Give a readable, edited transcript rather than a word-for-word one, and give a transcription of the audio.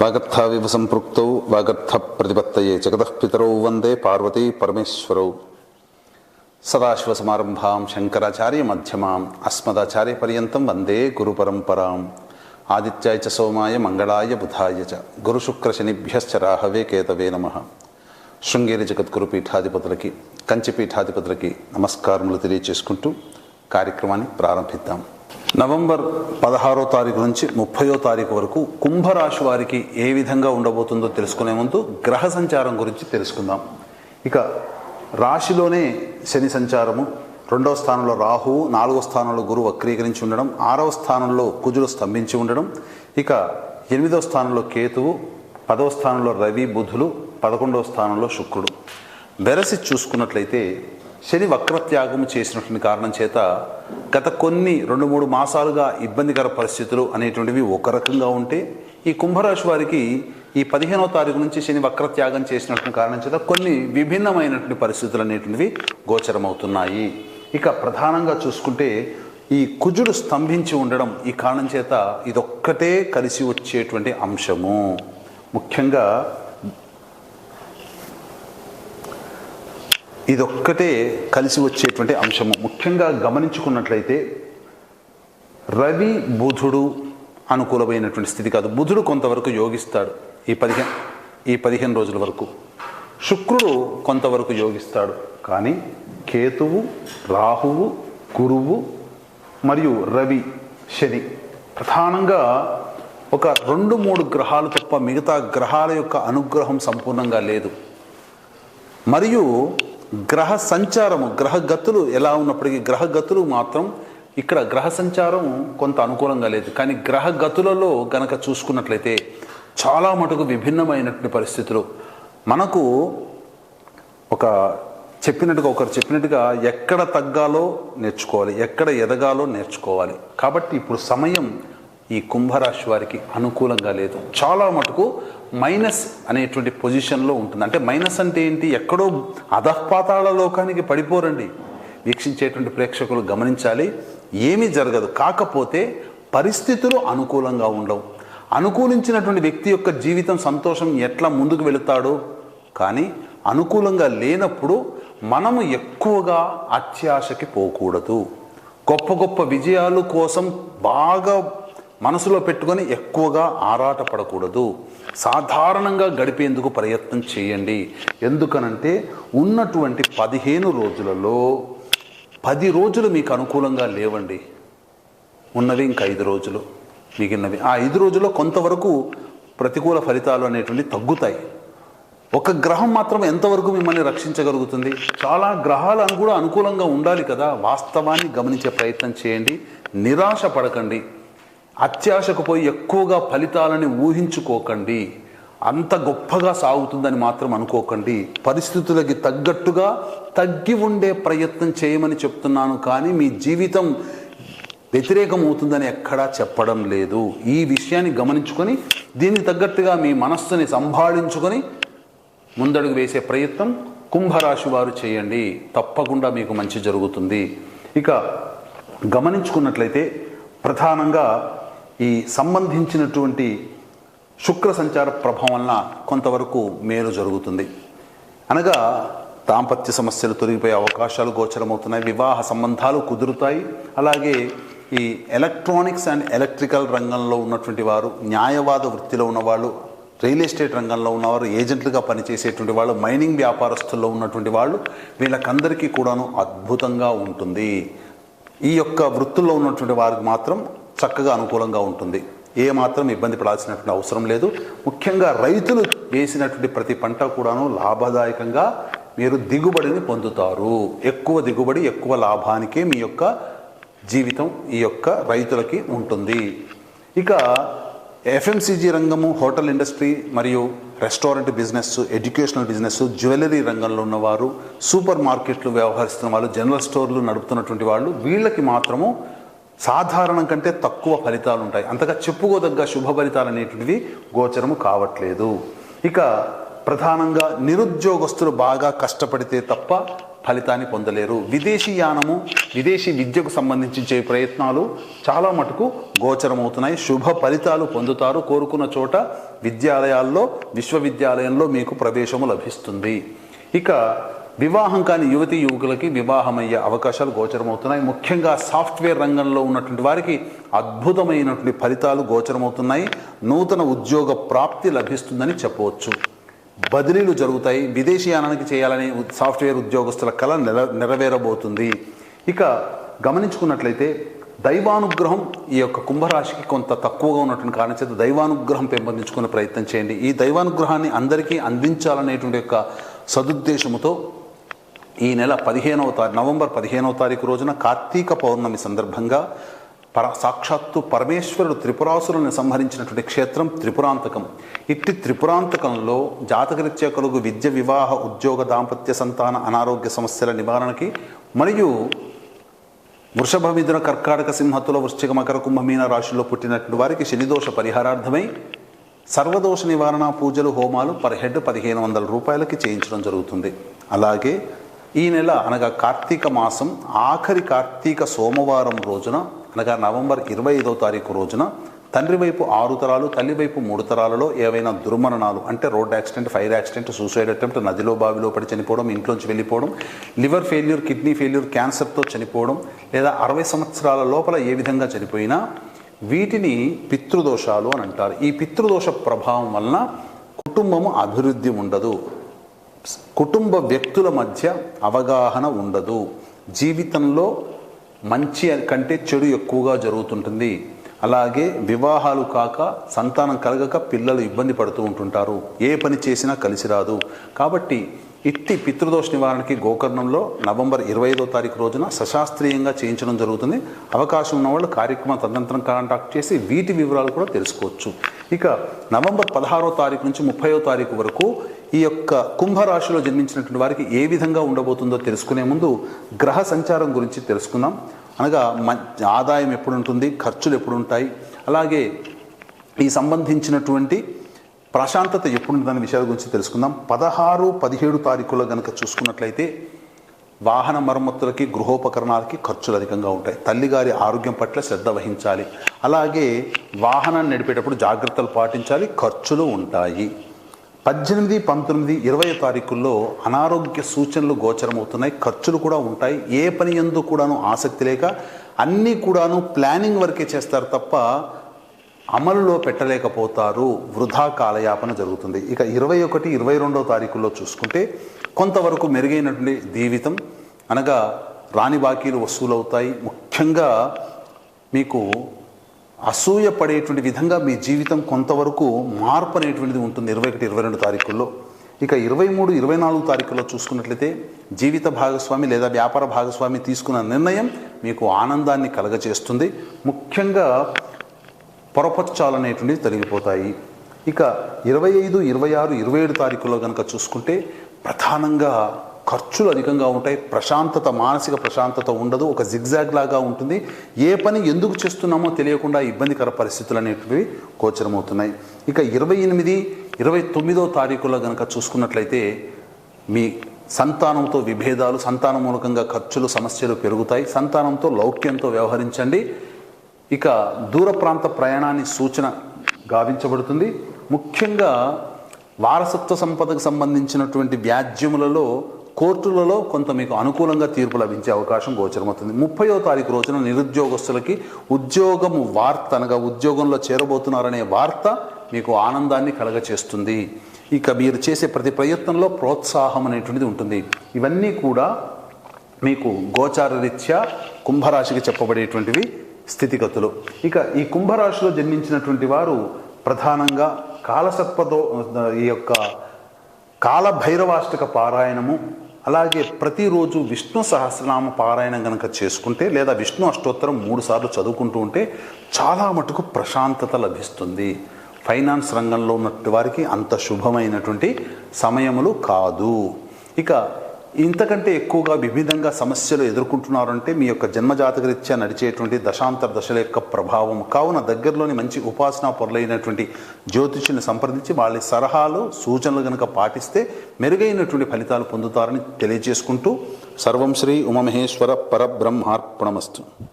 వాగర్థావివ సంపృక్తౌ వాగర్థ ప్రతిపత్తయే జగతః పితరౌ వందే పార్వతీ పరమేశ్వరౌ. సదాశివసమారంభాం శంకరాచార్య మధ్యమాం అస్మదాచార్య పర్యంతం వందే గురు పరంపరాం. ఆదిత్యాయ చ సోమాయ మంగళాయ బుధాయ చ గురుశుక్రశనిభ్యశ్చ రాహవే కేతవే నమః. శృంగేరి జగద్గురు పీఠాధిపతులకి, కంచి పీఠాధిపతులకి నమస్కారములు తెలియచేసుకుంటూ కార్యక్రమాన్ని ప్రారంభిద్దాం. నవంబర్ 16వ తారీఖు నుంచి 30వ తారీఖు వరకు కుంభరాశి వారికి ఏ విధంగా ఉండబోతుందో తెలుసుకునే ముందు గ్రహ సంచారం గురించి తెలుసుకుందాం. ఇక రాశిలోనే శని సంచారము, 2వ స్థానంలో రాహువు, 4వ స్థానంలో గురువు వక్రీకరించి ఉండడం, 6వ స్థానంలో కుజుడు స్తంభించి ఉండడం, ఇక 8వ స్థానంలో కేతువు, 10వ స్థానంలో రవి బుధులు, 11వ స్థానంలో శుక్రుడు. బెరసి చూసుకున్నట్లయితే శని వక్రత్యాగం చేసినటువంటి కారణం చేత గత కొన్ని 2-3 మాసాలుగా ఇబ్బందికర పరిస్థితులు అనేటువంటివి ఒక రకంగా ఉంటే, ఈ కుంభరాశి వారికి ఈ 15వ తారీఖు నుంచి శని వక్రత్యాగం చేసినటువంటి కారణం చేత కొన్ని విభిన్నమైనటువంటి పరిస్థితులు అనేటువంటివి గోచరమవుతున్నాయి. ఇక ప్రధానంగా చూసుకుంటే ఈ కుజుడు స్తంభించి ఉండడం ఈ కారణం చేత ఇదొక్కటే కలిసి వచ్చేటువంటి అంశము. ముఖ్యంగా ఇదొక్కటే కలిసి వచ్చేటువంటి అంశము. ముఖ్యంగా గమనించుకున్నట్లయితే రవి బుధుడు అనుకూలమైనటువంటి స్థితి కాదు. బుధుడు కొంతవరకు యోగిస్తాడు ఈ 15 రోజుల వరకు. శుక్రుడు కొంతవరకు యోగిస్తాడు. కానీ కేతువు, రాహువు, గురువు మరియు రవి, శని ప్రధానంగా ఒక 2-3 గ్రహాలు తప్ప మిగతా గ్రహాల యొక్క అనుగ్రహం సంపూర్ణంగా లేదు. మరియు గ్రహ సంచారము, గ్రహగతులు ఎలా ఉన్నప్పటికీ గ్రహగతులు మాత్రం ఇక్కడ గ్రహ సంచారం కొంత అనుకూలంగా లేదు. కానీ గ్రహగతులలో గనక చూసుకున్నట్లయితే చాలా మటుకు విభిన్నమైనటువంటి పరిస్థితులు. మనకు ఒకరు చెప్పినట్టుగా ఎక్కడ తగ్గాలో నేర్చుకోవాలి, ఎక్కడ ఎదగాలో నేర్చుకోవాలి. కాబట్టి ఇప్పుడు సమయం ఈ కుంభరాశి వారికి అనుకూలంగా లేదు. చాలా మటుకు మైనస్ అనేటువంటి పొజిషన్లో ఉంటుంది. అంటే మైనస్ అంటే ఏంటి? ఎక్కడో అధఃపాతాళ లోకానికి పడిపోరండి. వీక్షించేటువంటి ప్రేక్షకులు గమనించాలి, ఏమీ జరగదు. కాకపోతే పరిస్థితులు అనుకూలంగా ఉండవు. అనుకూలించినటువంటి వ్యక్తి యొక్క జీవితం, సంతోషం ఎట్లా ముందుకు వెళుతాడో, కానీ అనుకూలంగా లేనప్పుడు మనము ఎక్కువగా అత్యాశకి పోకూడదు. గొప్ప గొప్ప విజయాలు కోసం బాగా మనసులో పెట్టుకొని ఎక్కువగా ఆరాటపడకూడదు. సాధారణంగా గడిపేందుకు ప్రయత్నం చేయండి. ఎందుకనంటే ఉన్నటువంటి 15 రోజులలో 10 రోజులు మీకు అనుకూలంగా లేవండి. ఉన్నవి ఇంకా 5 రోజులు మిగిలినవి. ఆ 5 రోజుల్లో కొంతవరకు ప్రతికూల ఫలితాలు అనేటువంటి తగ్గుతాయి. ఒక గ్రహం మాత్రం ఎంతవరకు మిమ్మల్ని రక్షించగలుగుతుంది? చాలా గ్రహాలను కూడా అనుకూలంగా ఉండాలి కదా. వాస్తవాన్ని గమనించే ప్రయత్నం చేయండి. నిరాశ పడకండి. అత్యాశకు పోయి ఎక్కువగా ఫలితాలని ఊహించుకోకండి. అంత గొప్పగా సాగుతుందని మాత్రం అనుకోకండి. పరిస్థితులకి తగ్గట్టుగా తగ్గి ఉండే ప్రయత్నం చేయమని చెప్తున్నాను. కానీ మీ జీవితం వ్యతిరేకం అవుతుందని ఎక్కడా చెప్పడం లేదు. ఈ విషయాన్ని గమనించుకొని దీనికి తగ్గట్టుగా మీ మనస్సుని సంభాళించుకొని ముందడుగు వేసే ప్రయత్నం కుంభరాశి వారు చేయండి. తప్పకుండా మీకు మంచి జరుగుతుంది. ఇక గమనించుకున్నట్లయితే ప్రధానంగా ఈ సంబంధించినటువంటి శుక్ర సంచార ప్రభావం వలన కొంతవరకు మేలు జరుగుతుంది. అనగా దాంపత్య సమస్యలు తొలగిపోయే అవకాశాలు గోచరమవుతున్నాయి. వివాహ సంబంధాలు కుదురుతాయి. అలాగే ఈ ఎలక్ట్రానిక్స్ అండ్ ఎలక్ట్రికల్ రంగంలో ఉన్నటువంటి వారు, న్యాయవాద వృత్తిలో ఉన్నవాళ్ళు, రియల్ ఎస్టేట్ రంగంలో ఉన్నవారు, ఏజెంట్లుగా పనిచేసేటువంటి వాళ్ళు, మైనింగ్ వ్యాపారస్తుల్లో ఉన్నటువంటి వాళ్ళు, వీళ్ళకందరికీ కూడాను అద్భుతంగా ఉంటుంది. ఈ యొక్క వృత్తుల్లో ఉన్నటువంటి వారికి మాత్రం చక్కగా అనుకూలంగా ఉంటుంది. ఏ మాత్రం ఇబ్బంది పడాల్సినటువంటి అవసరం లేదు. ముఖ్యంగా రైతులు వేసినటువంటి ప్రతి పంట కూడాను లాభదాయకంగా మీరు దిగుబడిని పొందుతారు. ఎక్కువ దిగుబడి, ఎక్కువ లాభానికే మీ యొక్క జీవితం ఈ యొక్క రైతులకి ఉంటుంది. ఇక ఎఫ్ఎంసీజీ రంగము, హోటల్ ఇండస్ట్రీ మరియు restaurant business, educational business, jewellery రంగంలో ఉన్నవారు, సూపర్ మార్కెట్లు వ్యవహరిస్తున్న వాళ్ళు, జనరల్ స్టోర్లు నడుపుతున్నటువంటి వాళ్ళు, వీళ్ళకి మాత్రము సాధారణం కంటే తక్కువ ఫలితాలు ఉంటాయి. అంతగా చెప్పుకోదగ్గ శుభ ఫలితాలు అనేటివి గోచరము కావట్లేదు. ఇక ప్రధానంగా నిరుద్యోగస్తులు బాగా కష్టపడితే తప్ప ఫలితాన్ని పొందలేరు. విదేశీయానము, విదేశీ విద్యకు సంబంధించే ప్రయత్నాలు చాలా మటుకు గోచరమవుతున్నాయి. శుభ ఫలితాలు పొందుతారు. కోరుకున్న చోట విద్యాలయాల్లో, విశ్వవిద్యాలయంలో మీకు ప్రవేశము లభిస్తుంది. ఇక వివాహం కాని యువతీ యువకులకి వివాహమయ్యే అవకాశాలు గోచరమవుతున్నాయి. ముఖ్యంగా సాఫ్ట్వేర్ రంగంలో ఉన్నటువంటి వారికి అద్భుతమైనటువంటి ఫలితాలు గోచరమవుతున్నాయి. నూతన ఉద్యోగ ప్రాప్తి లభిస్తుందని చెప్పవచ్చు. బదిలీలు జరుగుతాయి. విదేశీయానానికి చేయాలని సాఫ్ట్వేర్ ఉద్యోగస్తుల కళ నెరవేరబోతుంది. ఇక గమనించుకున్నట్లయితే దైవానుగ్రహం ఈ యొక్క కుంభరాశికి కొంత తక్కువగా ఉన్నటువంటి కారణం చేత దైవానుగ్రహం పెంపొందించుకునే ప్రయత్నం చేయండి. ఈ దైవానుగ్రహాన్ని అందరికీ అందించాలనేటువంటి యొక్క సదుద్దేశముతో ఈ నెల నవంబర్ 15వ తారీఖు రోజున కార్తీక పౌర్ణమి సందర్భంగా సాక్షాత్తు పరమేశ్వరుడు త్రిపురాసురులను సంహరించినటువంటి క్షేత్రం త్రిపురాంతకం. ఇట్టి త్రిపురాంతకంలో జాతకరీత్యా కలుగు విద్య, వివాహ, ఉద్యోగ, దాంపత్య, సంతాన, అనారోగ్య సమస్యల నివారణకి మరియు వృషభ, మిథున, కర్కాటక, సింహతుల, వృశ్చిక, మకర, కుంభమీన రాశుల్లో పుట్టినటువంటి వారికి శనిదోష పరిహారార్థమై సర్వదోష నివారణ పూజలు, హోమాలు పర్ హెడ్ 1500 రూపాయలకి చేయించడం జరుగుతుంది. అలాగే ఈ నెల అనగా కార్తీక మాసం ఆఖరి కార్తీక సోమవారం రోజున అనగా నవంబర్ 25వ తారీఖు రోజున తండ్రి వైపు 6 తరాలు, తల్లి వైపు 3 తరాలలో ఏవైనా దుర్మరణాలు అంటే road accident, fire accident, suicide attempt, నదిలో బావిలో పడి చనిపోవడం, ఇంట్లోంచి వెళ్ళిపోవడం, లివర్ ఫెయిల్యూర్, కిడ్నీ ఫెయిల్యూర్, క్యాన్సర్తో చనిపోవడం లేదా 60 సంవత్సరాల లోపల ఏ విధంగా చనిపోయినా వీటిని పితృదోషాలు అని అంటారు. ఈ పితృదోష ప్రభావం వలన కుటుంబము అభివృద్ధి ఉండదు, కుటుంబ వ్యక్తుల మధ్య అవగాహన ఉండదు, జీవితంలో మంచి కంటే చెడు ఎక్కువగా జరుగుతుంటుంది. అలాగే వివాహాలు కాక సంతానం కలగక పిల్లలు ఇబ్బంది పడుతూ ఉంటుంటారు. ఏ పని చేసినా కలిసి రాదు. కాబట్టి ఇట్టి పితృదోష నివారణకి గోకర్ణంలో నవంబర్ 25వ తారీఖు రోజున సశాస్త్రీయంగా చేయించడం జరుగుతుంది. అవకాశం ఉన్న వాళ్ళు కార్యక్రమం తదనంతరం కాంటాక్ట్ చేసి వీటి వివరాలు కూడా తెలుసుకోవచ్చు. ఇక నవంబర్ 16వ తారీఖు నుంచి 30వ తారీఖు వరకు ఈ యొక్క కుంభరాశిలో జన్మించినటువంటి వారికి ఏ విధంగా ఉండబోతుందో తెలుసుకునే ముందు గ్రహ సంచారం గురించి తెలుసుకుందాం. అనగా ఆదాయం ఎప్పుడు ఉంటుంది, ఖర్చులు ఎప్పుడు ఉంటాయి, అలాగే ఈ సంబంధించినటువంటి ప్రశాంతత ఎప్పుడు ఉంటుందనే విషయాల గురించి తెలుసుకుందాం. 16, 17 తారీఖులో కనుక చూసుకున్నట్లయితే వాహన మరమ్మతులకి, గృహోపకరణాలకి ఖర్చులు అధికంగా ఉంటాయి. తల్లిగారి ఆరోగ్యం పట్ల శ్రద్ధ వహించాలి. అలాగే వాహనాన్ని నడిపేటప్పుడు జాగ్రత్తలు పాటించాలి, ఖర్చులు ఉంటాయి. 18, 19, 20 తారీఖుల్లో అనారోగ్య సూచనలు గోచరమవుతున్నాయి. ఖర్చులు కూడా ఉంటాయి. ఏ పని యందు కూడాను ఆసక్తి లేక అన్నీ కూడాను ప్లానింగ్ వరకే చేస్తారు తప్ప అమలులో పెట్టలేకపోతారు. వృధా కాలయాపన జరుగుతుంది. ఇక 21, 22వ తారీఖుల్లో చూసుకుంటే కొంతవరకు మెరుగైనటువంటి జీవితం అనగా రాని బాకీలు వసూలవుతాయి. ముఖ్యంగా మీకు అసూయ పడేటువంటి విధంగా మీ జీవితం కొంతవరకు మార్పు అనేటువంటిది ఉంటుంది 21, 22 తారీఖుల్లో. ఇక 23, 24 తారీఖుల్లో చూసుకున్నట్లయితే జీవిత భాగస్వామి లేదా వ్యాపార భాగస్వామి తీసుకున్న నిర్ణయం మీకు ఆనందాన్ని కలగజేస్తుంది. ముఖ్యంగా పొరపచ్చాలు అనేటువంటివి తొలగిపోతాయి. ఇక 25, 26, 27 తారీఖుల్లో కనుక చూసుకుంటే ప్రధానంగా ఖర్చులు అధికంగా ఉంటాయి. ప్రశాంతత, మానసిక ప్రశాంతత ఉండదు. ఒక జిగ్జాగ్ లాగా ఉంటుంది. ఏ పని ఎందుకు చేస్తున్నామో తెలియకుండా ఇబ్బందికర పరిస్థితులు అనేటివి గోచరమవుతున్నాయి. ఇక 28, 29వ తారీఖుల్లో కనుక చూసుకున్నట్లయితే మీ సంతానంతో విభేదాలు, సంతానం మూలకంగా ఖర్చులు, సమస్యలు పెరుగుతాయి. సంతానంతో లౌక్యంతో వ్యవహరించండి. ఇక దూర ప్రాంత ప్రయాణాన్ని సూచన గావించబడుతుంది. ముఖ్యంగా వారసత్వ సంపదకు సంబంధించినటువంటి వ్యాజ్యములలో కోర్టులలో కొంత మీకు అనుకూలంగా తీర్పు లభించే అవకాశం గోచరమవుతుంది. 30వ తారీఖు రోజున నిరుద్యోగస్తులకి ఉద్యోగము వార్త అనగా ఉద్యోగంలో చేరబోతున్నారనే వార్త మీకు ఆనందాన్ని కలగచేస్తుంది. ఇక మీరు చేసే ప్రతి ప్రయత్నంలో ప్రోత్సాహం అనేటువంటిది ఉంటుంది. ఇవన్నీ కూడా మీకు గోచార రీత్యా కుంభరాశికి చెప్పబడేటువంటివి స్థితిగతులు. ఇక ఈ కుంభరాశిలో జన్మించినటువంటి వారు ప్రధానంగా కాలసర్పదో ఈ యొక్క కాలభైరవాష్టక పారాయణము, అలాగే ప్రతిరోజు విష్ణు సహస్రనామ పారాయణం కనుక చేసుకుంటే లేదా విష్ణు అష్టోత్తరం 3 సార్లు చదువుకుంటూ ఉంటే చాలా మటుకు ప్రశాంతత లభిస్తుంది. ఫైనాన్స్ రంగంలో ఉన్నటువంటి వారికి అంత శుభమైనటువంటి సమయములు కాదు. ఇక ఇంతకంటే ఎక్కువగా వివిధంగా సమస్యలు ఎదుర్కొంటున్నారంటే మీ యొక్క జన్మజాతకరీత్యా నడిచేటువంటి దశాంతర దశల యొక్క ప్రభావం. కావున దగ్గరలోని మంచి ఉపాసనా పొరలైనటువంటి జ్యోతిష్యుని సంప్రదించి వాళ్ళ సలహాలు సూచనలు కనుక పాటిస్తే మెరుగైనటువంటి ఫలితాలు పొందుతారని తెలియజేసుకుంటూ సర్వం శ్రీ ఉమామహేశ్వర పరబ్రహ్మార్పణమస్తు.